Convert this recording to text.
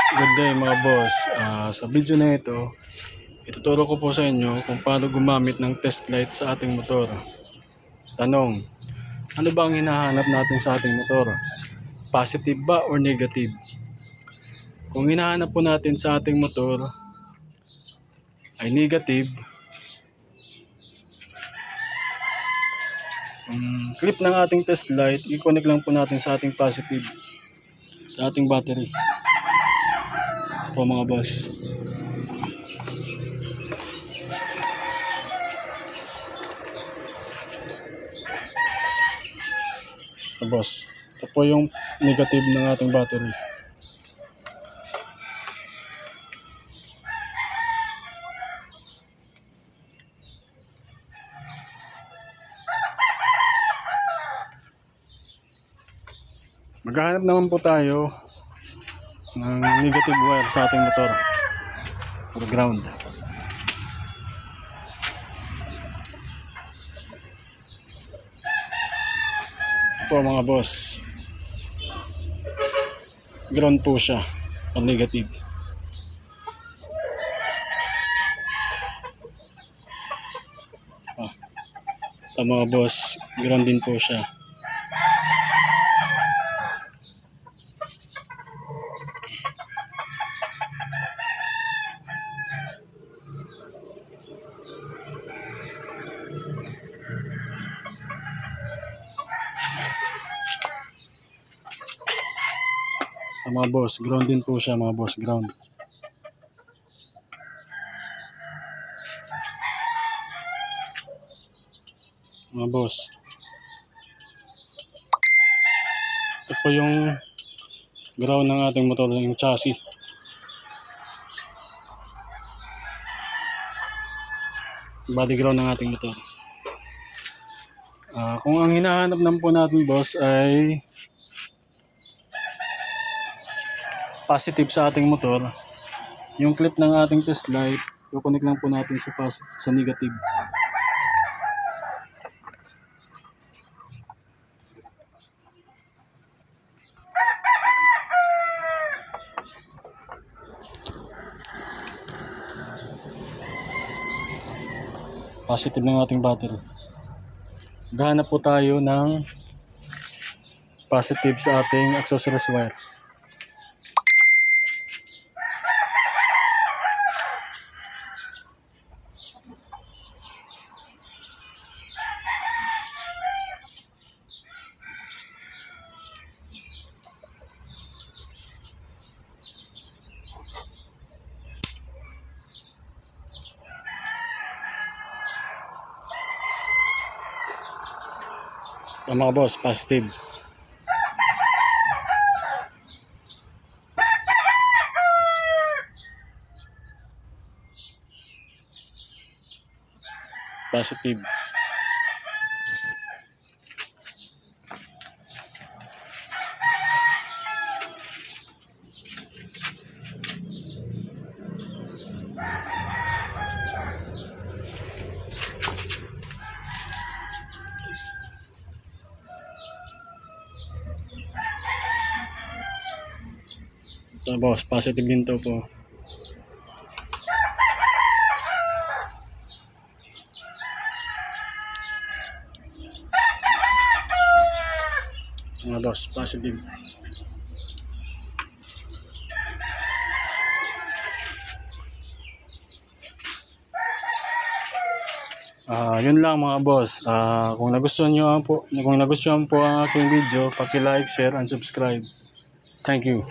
Good day mga boss. Sa video na ito, ituturo ko po sa inyo kung paano gumamit ng test light sa ating motor. Tanong, ano ba ang hinahanap natin sa ating motor? Positive ba or negative? Kung hinahanap po natin sa ating motor ay negative, clip ng ating test light, i-connect lang po natin sa ating positive, sa ating battery. Ito po mga boss. Ito po yung negative ng ating battery. Maghahanap naman po tayo ng negative wire sa ating motor or ground. Ito po mga boss, ground po siya o negative. Ito mga boss, ground din po siya. Ito mga boss, ground din po siya mga boss, ground. Mga boss, ito po yung ground ng ating motor, yung chassis. Body ground ng ating motor. Kung ang hinahanap naman po natin boss ay positive sa ating motor, yung clip ng ating test light, kukunik lang po natin sa negative. Positive ng ating battery. Gahanap po tayo ng positive sa ating accessories wire. Mga boss, positive. Positive. Ito boss, positive din to po. Mga boss, positive. Yun lang mga boss. Kung nagustuhan po ang aking video, paki-like, share, and subscribe. Thank you.